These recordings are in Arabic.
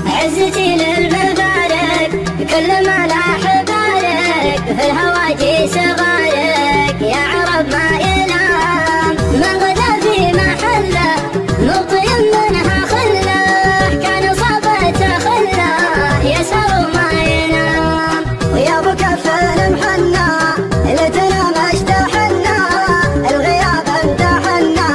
عزتي للمبارك كل ما لاح بارك في الهواجي صغارك يا عرب ما ينام من غدا في محله مطيم منها خله كان صابته خله يسهر ما ينام ويا ابو كفل محنى لتنا مشتحنا الغياب امتحنا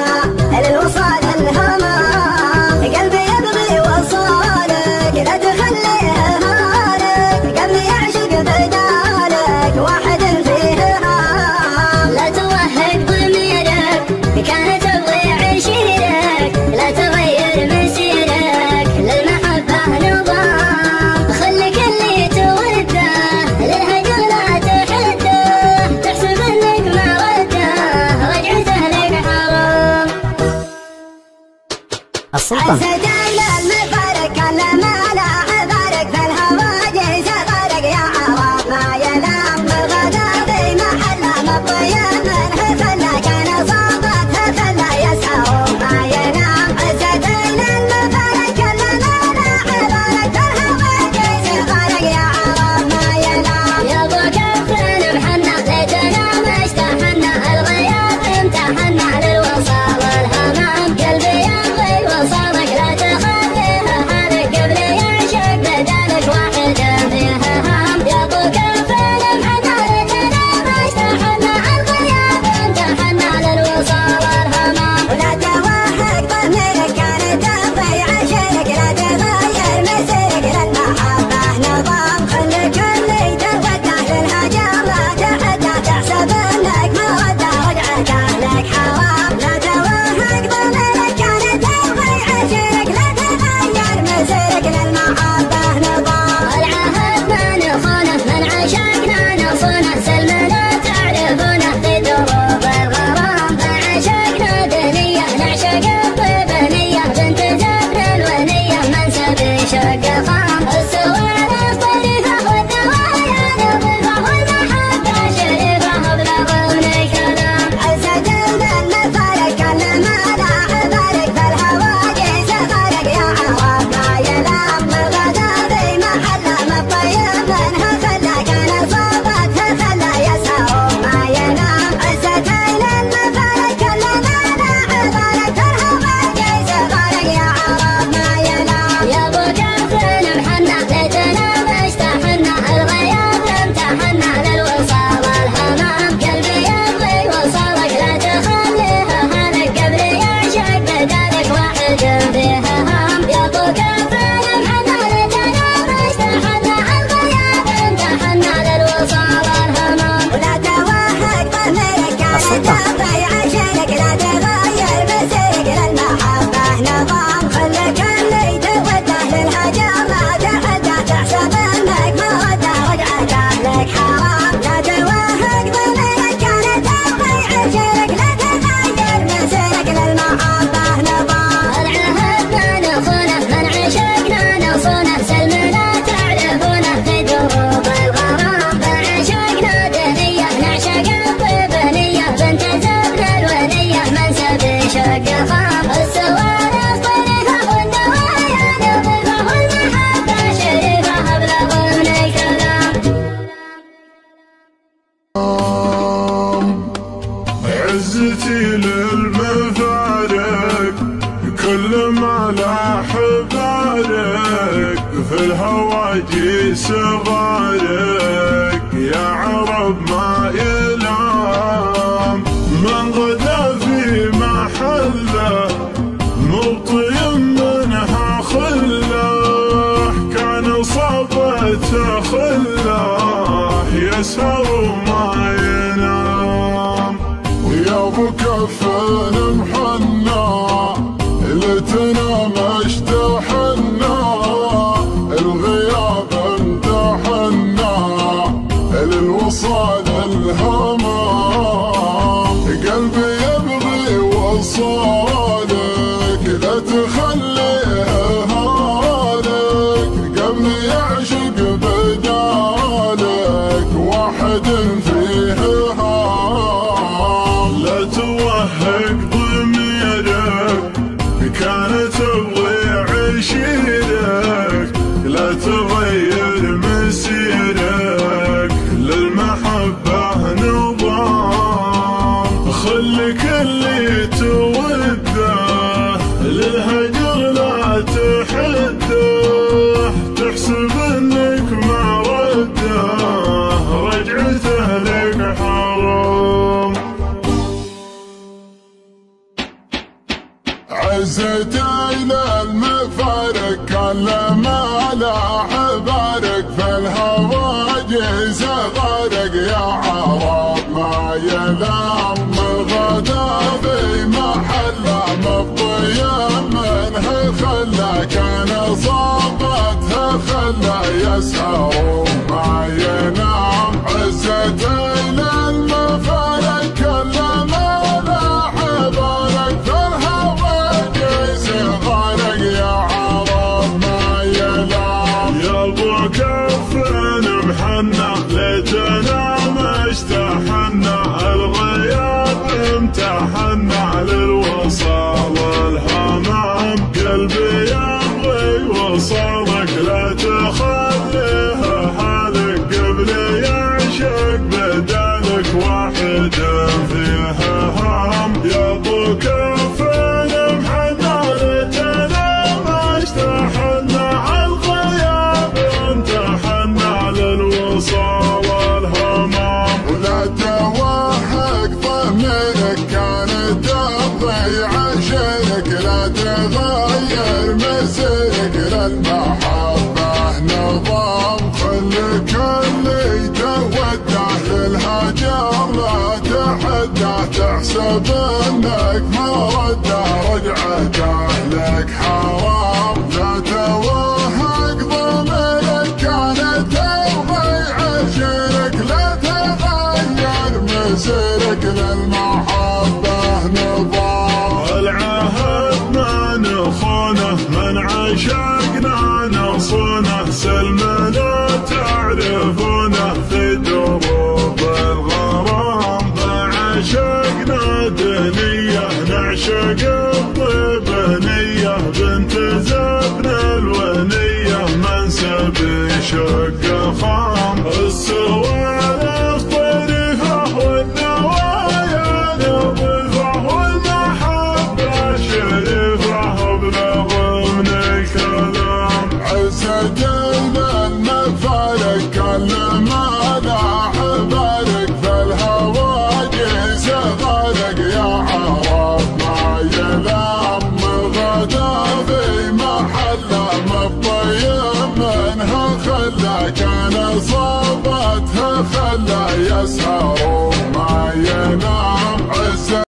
للوصال الهمام قلبي يبغي وصالك لا تخليه هالك قلبي يعشق بدالك واحد فيه هام لا توهق ضميرك كانت تبغي عشيرك لا تغير مسيرك للمحبة نظام خلك اللي توده للهجر لا تحده تحسب انك ما رده رجعته لك حرام السلطان المفارق كل ما لاح بارك في الهواجي صغرك يا عرب ما ينام بالغدا في محله مطيب منه خله كان صابته خله يسهر ما ينام عزتين المفارق كل ما لاح بارك في الهواجي صغرك يا عرب ما ينام يا ابو كفن محنى ليتنا مشتحنا الغياب امتحنا للوصال الهمام قلبي يبغي وصالك لا تخليها حالك قبل يعشق بدالك واحد فيها هام يا ابو كفن محنى ليتنا مشتحنا الغياب امتحنا للوصال الهمام ولا توهق ضميرك كانت تبغي عشرك لا تغير مسيرك للمحبة نظام خليك اللي توده للهجر لا تحده تحسب انك مرده رجعته لك حرام لا توهق ضميرك كانت تبغي عشرك لا تغير مسيرك للمحبة نظام العهد ما نخونه من عشقنا نصونه سلمنا تعرفونه في دروب الغرام عشقنا دنيا نعشق الطيب نية بنت زبن الونية منسب شق خام السوالف طريفة والدوايا نظيفة والمحبة شريفة بلغوني كلام عزة المفارق كل ما لاح بارك في الهواجي صغرك يا عرب ما ينام بالغدا في محله مطيب منها خله كان صابته خله يسهر ما ينام عزتين المفارق كل ما لاح بارك في الهواجي صغرك يا عرب ما ينام يا ابو كفن محنى ليتنا مشتحنا الغياب امتحنا للوصال الهمام قلبي يبغي وصالك لا تخليها هالك قبل يعشق بدالك واحد فيها هام يا ابو كفن محنى ليتنا مشتحنا الغياب امتحنا للوصال الهمام ولا توهق ضميرك كانت تبغي عشرك لا تغير مسيرك للمحبة نظام خليك اللي توده للهجر لا تحده تحسب انك مرده رجعته لك حرام لا توهق ضميرك كانت تبغي عشرك لا تغير مسيرك للمحبة نظام العهد ما نخونه من عشقنا نصونه سلمنا تعرفونه في دروب الغرام عشقنا دنية نعشق الطيب نية بنت زبن الونية منسب شق خام السوالف طريفة والدوايا نظيفة والمحبة شريفة بلغوني كلام عزتي للمفارق كل ما لاح بارك في الهواجي صغارك يا عرب ما ينام من غدا في محله مطيم منها خله كان صابته خله يسهر ما ينام ويا ابو كفن محنى لتنا مشتحنا الغياب امتحنا للوصال الهمام قلبي يبغي وصالك لا تخليه هالك قبل يعشق بدالك واحد فيه هام لا توهق ضميرك كانت تبغي الهجر لا تحده، تحسب انك ما رده، رجعته لك حرام. عزتي للمفارق كل ما لاح بارق، في الهواجس غارق يا عرب ما يلام غدا في محله مبطيا منه خلى كان صابتها خلى يسهر ما ينام. عزتي للمفارق كل ما لاح بارق، في الهواجس غارق يا عرب ما يلام. يا ابو كفن محنى ليتنا ما اشتحنا، الغياب امتحنا للوصال الهمام. قلبي يبغي وصالك لا تخليها حالك، قبل يعشق بدالك واحد فيها هام. يا ابو كفن محنى ليتنا ما اشتحنا، الغياب امتحنا للوصال الهمام. ولا توهق ضميرك كانت تضيع عشرك، لا تغير مسيرك للمحبة نظام. خلي كل تودع للهجر لا تحده، تحسب انك ما رده، رجعته لك حرام. لا توهق ضميرك كانت تضيع عشرك، لا تغير مسيرك للمحبة نظام. العهد ما نخونه، من عشقنا نصونه، سلمنا تعرفونه في دروب الغرام. ما عشقنا دنية نعشق الطيبانية، بنت زبن الونية منسب شق خام. السوالف طريفة والنوايا نظيفة، والمحبة شريفة ابلغ من الكلام. عزتي للمفارق كل ما لاح بارق، في الهواجس غارق يا عرب ما يلام. غدا في محله مبطيا منها خلى كان صابتها خلى يسهر